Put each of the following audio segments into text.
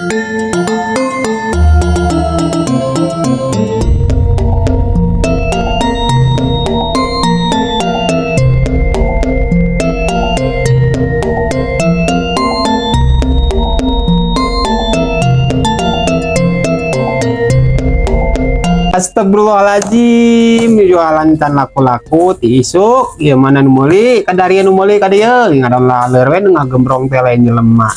Astagfirullahaladzim, jualan tan laku-laku tisuk ya mana nu meuli kadarieu nu meuli ka dieu ngadon laler we ngagembrong teh lain jelema.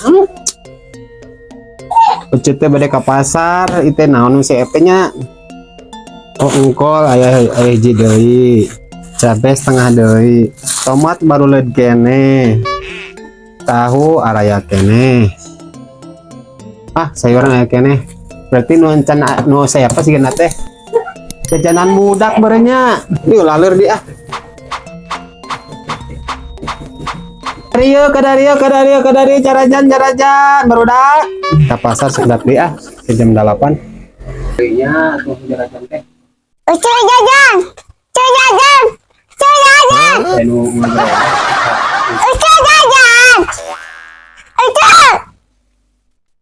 Ucut teh bade ka pasar itu naon si EP nya. Oh engkol aya hiji deui. Cabe setengah deui. Tomat baru leud kene. Tahu araya kene. Ah, sayuran aya kene. Berarti nu encan nu saya apa sih teh? Jajanan mudak berenya. Yuk laler dia. Kadario carajan barudak. Ke pasar sekedap dia ke jam 8. Iya, tuh carajan teh. Jajan.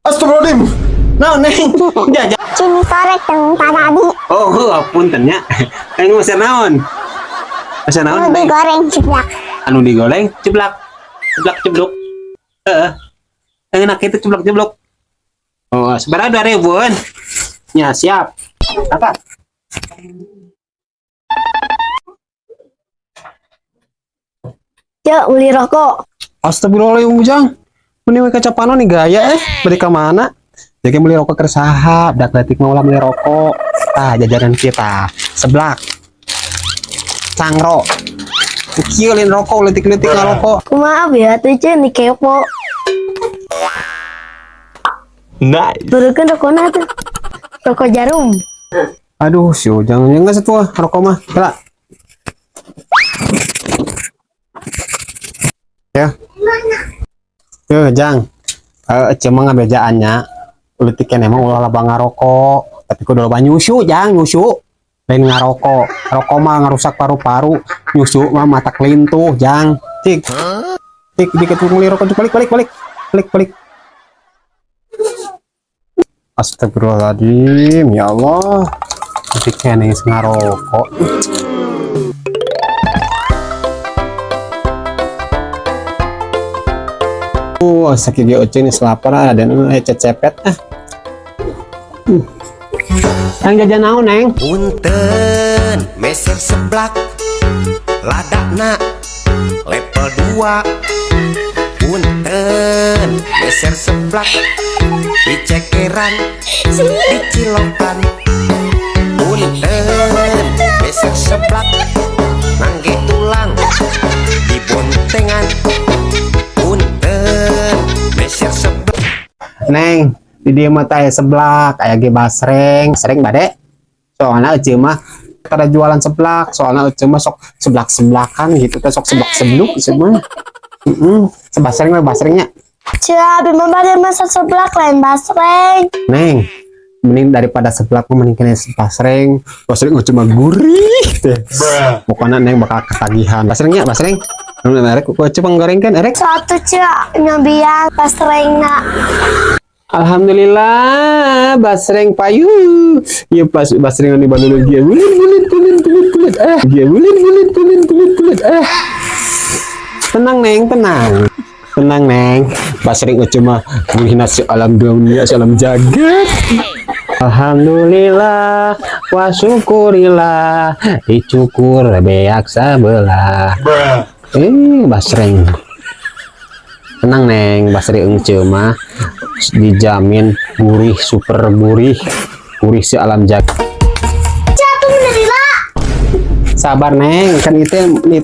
Astagfirullahaladzim. Nah, neng, jajan. Cumi korek yang tadi. Oh, punten nya. Anu mesen naon? Mesen naon? Anu digoreng ceplak. Anu digoreng ceplak. Ceplak. Enak itu ceplak. Oh, sebenarnya 2000-an. Ya, siap. Apa? Ya, beli rokok. Astagfirullahaladzim, Ujang. Ini kaca panon nih gaya beli ke mana? Jadi beli rokok kersahap, dak letik mau beli rokok. Ah, jajanan kita seblak. Cangro. Kieuleun rokok letik-letik ngarokok. Maaf ya, tuh nih kepo. Nice. Berukan rokoknya tuh. Rokok jarum. Aduh, si Ujang enggak setua rokok mah. Tela. Ya. Yo, Jang. Cuma ngabejaannya letik kan emang ulah bang ngarokok, tapi kudu loba nyusu, Jang, nyusu. Lain ngarokok. Rokok mah ngarusak paru-paru, nyusu mah mata kelintuh, Jang. Cik. Cik dikit beli rokok balik. Astagfirullahaladzim, ya Allah. Letik keneh ngarokok. Sakit dia ucing ini selapar dan cecepet Yang jajan naon, Neng? Punten meser seblak ladakna level 2. Punten meser seblak di cekeran di cilokan. Punten meser seblak nangge tulang di bontengan. Neng, di dia mah teh seblak kayak ge basreng bade. Soalnya ece mah kada jualan seblak, soalnya ece mah sok seblak-seblakan gitu teh, sok seblak-sebluk semua. Sebasreng mah basrengnya. Cia, bima bade masak seblak lain basreng. Neng, mending daripada seblak mending kena basreng. Basreng cuma gurih teh. Pokoknya Neng bakal ketagihan. Basrengnya, basreng. Erek ku coba goreng kan, Erek? Satu cia nyobian basrengna. Alhamdulillah, basreng payu. Ya pas basreng ini balul dia bulit. Dia bulit. Tenang, Neng, tenang. Tenang, Neng. Basreng cuma menghina si alam dunia, si alam jagat. Alhamdulillah wa syukurillah dicukur beak sabelah. Basreng. Tenang, Neng, basreng cuma dijamin gurih, super gurih si alam jagat. Jatuh menderila. Sabar, Neng, kan itu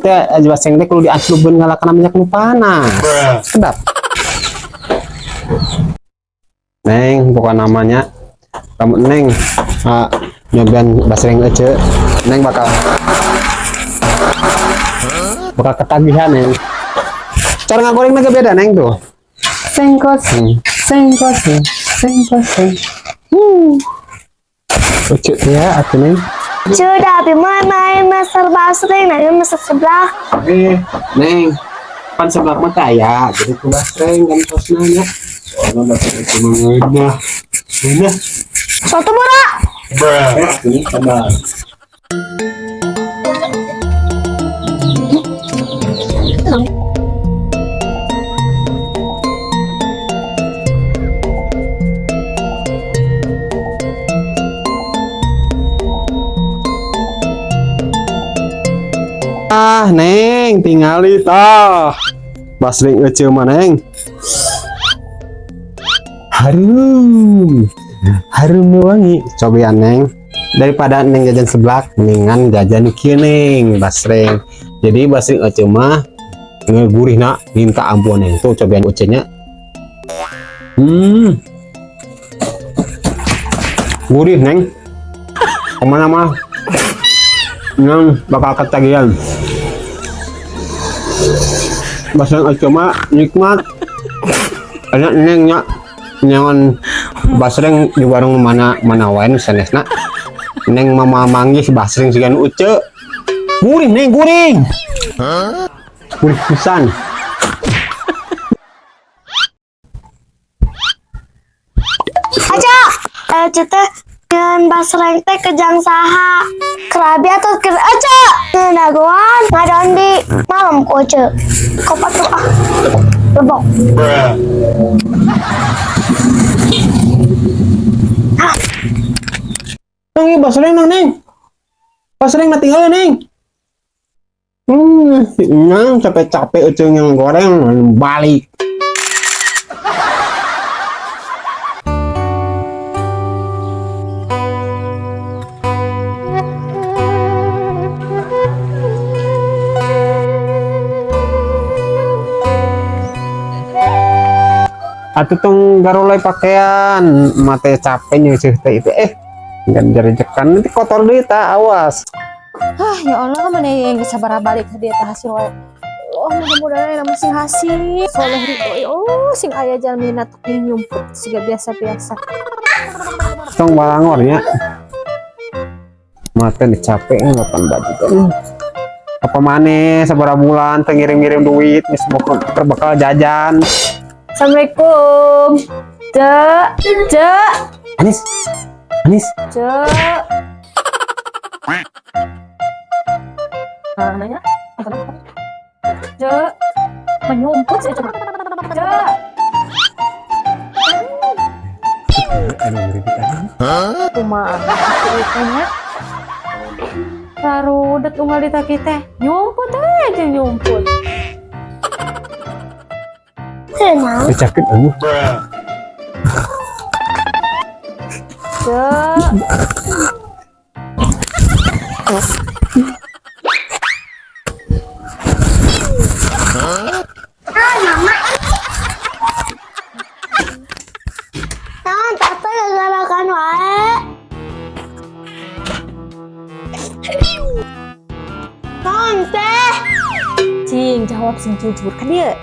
aja basreng teh kudu diaslubkeun ngalakan minyak nu panas. Sedap. Neng, bukan namanya kamu, Neng. Nyobain basreng aja. Neng bakal ketagihan, Neng. Cara ngagoreng agak beda, Neng, tuh. Sengkoseng. Lucu ya, atuh, Neng. Sudah, bima main masak basreng, nah masak seblak. Neng, pan seblak mah kaya, jadi ku basreng kan kosnanya. Karena basreng cuma ngeunah. Ngeunah. Satu bora. Ini sabar. Neng, tingali tah. Basreng ece mah Neng. Harum wangi. Cobian Neng. Daripada Neng jajan seblak, mendingan jajan kieu Neng, basreng. Jadi basreng ece mah ngegurih nak, minta ampun Neng. Tuh cobian ecenya. Gurih Neng. Kemana mah? Neng bakal ketagihan. Basreng ece mah nikmat. Enak Neng nya. Nyawan basreng di warung mana wae nu sanesna. Neng mama manggis basreng sigan uce. Gurih Neng, gurih. Gurih pisan. Aja, teh dengan basreng teh kejang saha. Kerabi atau aja. Nagoan ngadon di malam ku aja. Kopat tuh ah. Lebok. Neng basreng Neng. Basreng mati heuh Neng. Nang capek-capek ece yang goreng balik. Atuh tong garolai pakaian, mate capek nyeuseut teh itu ganjar-jekan nanti kotor deui tah, awas. Ya Allah, mana yang sabar balik ke dia tah hasil wae. Oh, mudah-mudahan nama sing hasil soleh ridho. Oh, sing aya jaminan tok nyumput siga biasa-biasa. Tong balangor nya. Mate capek ngapan baju teh. Apa maneh sabaraha bulan teh ngirim-ngirim duit geus bakal jajan. Assalamualaikum. Cek. Anis. Cek. Nanya? Cek. Menyumput sih coba. Cek. Kumaha ceritanya? Sarudet unggal di taki teh. Nyumput aja nyumput. Kenal. Sakit anu. Cek. Naon tata gagarakan wae. Naon teh? Cing, jawab sing jujur. Kadieu.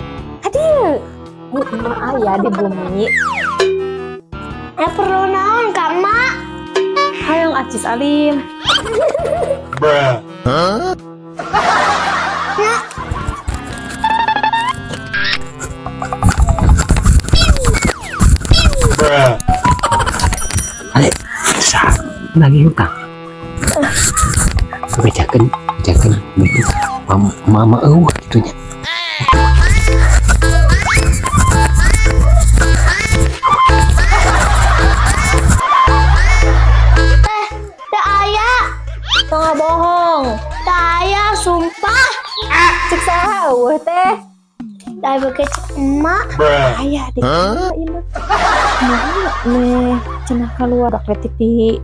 Emak aya di bumi. Perlu naon Kang Mak? Hayang acis alim. Ale, lagi hutang. Bejakeun begitu. Mama eueuh kitunya. Tengah bohong. Saya sumpah. Cik saha eueuh teh? Dah begitu emak. Aya di ieu mah. Nih, cenah keluar dak letik di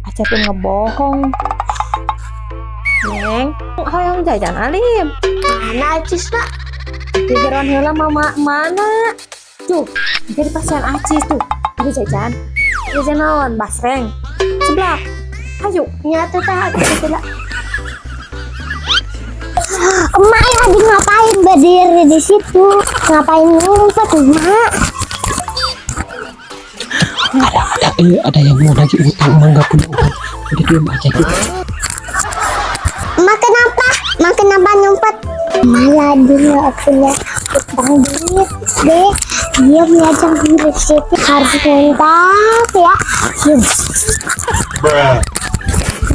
aca teh ngebohong. Neng, hayang jajan alim. Mana Acis nak? Di geron heula mama mana? Tuh, jadi pasien acis tuh. Ada jajan. Jajan naon? Basreng. Seblak. Ayo. Nyata tak gitu lah. Emak lagi ngapain berdiri di situ? Ngapain ngumpet, Emak? Ada yang mau lagi utang, emang nggak punya utang. Udah diam aja gitu. Emak kenapa? Emak kenapa nyumpet? Malah dulu punya utang duit deh. Dia belajar di resepnya harus mantap ya.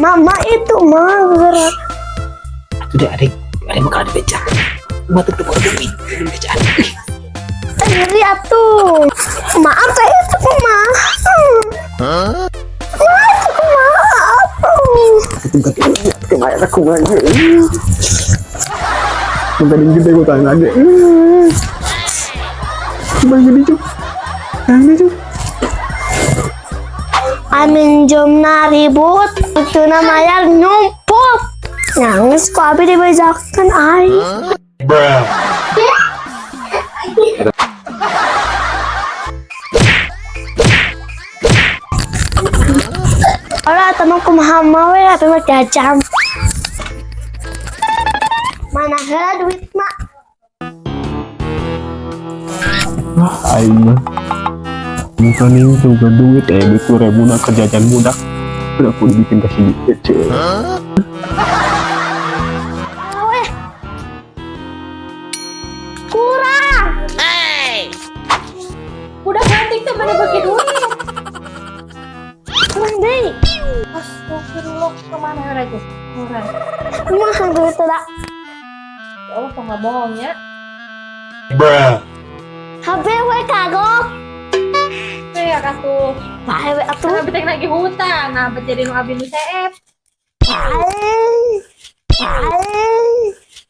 Mama itu mah gerak. Sudah adik bakal ada beca. Mata tuh baru duit beca. Ngeri atuh. Maaf saya itu mah. Kemarin aku aja. Mungkin gede gue tanya aja. Coba gini cuk. Ini cuk. Amin jom ribut. Itu namanya nyumput. Nangis kok abi dibejakan ay. Ora teman kumaha we tapi mah jajam. Mana heula duit mak? Aing mah. Bukan ini juga duit 20.000 nak kerjaan budak. Udah aku dibikin kasih duit cuy. Kurang. Udah ganti tuh mana bagi duit. Kurang deui. Astagfirullah, kemana aja? Kurang. Kumaha duit teh da? Ya Allah, kok nggak bohong ya? HP we kagok. Saya katuh. Pahe we atuh. Karena betek lagi hutang, nah jadi nu abi nu CF.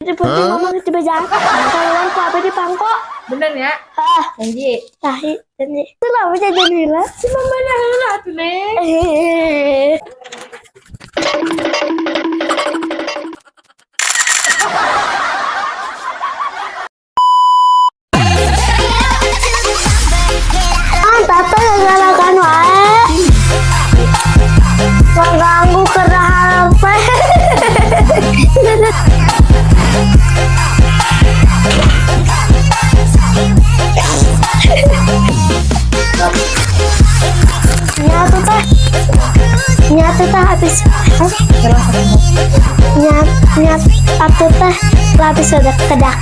Di putih mama di bejakan. Kalau ku apa di pangko? Bener ya? Ah, Janji. tahi janji. Itu lah bisa jadi lah. Cuma mana heula tuh, Neng? Tata galakan wae. Mengganggu kerja HP. Nyatu teh habis. Nyat atuh teh habis udah kedak.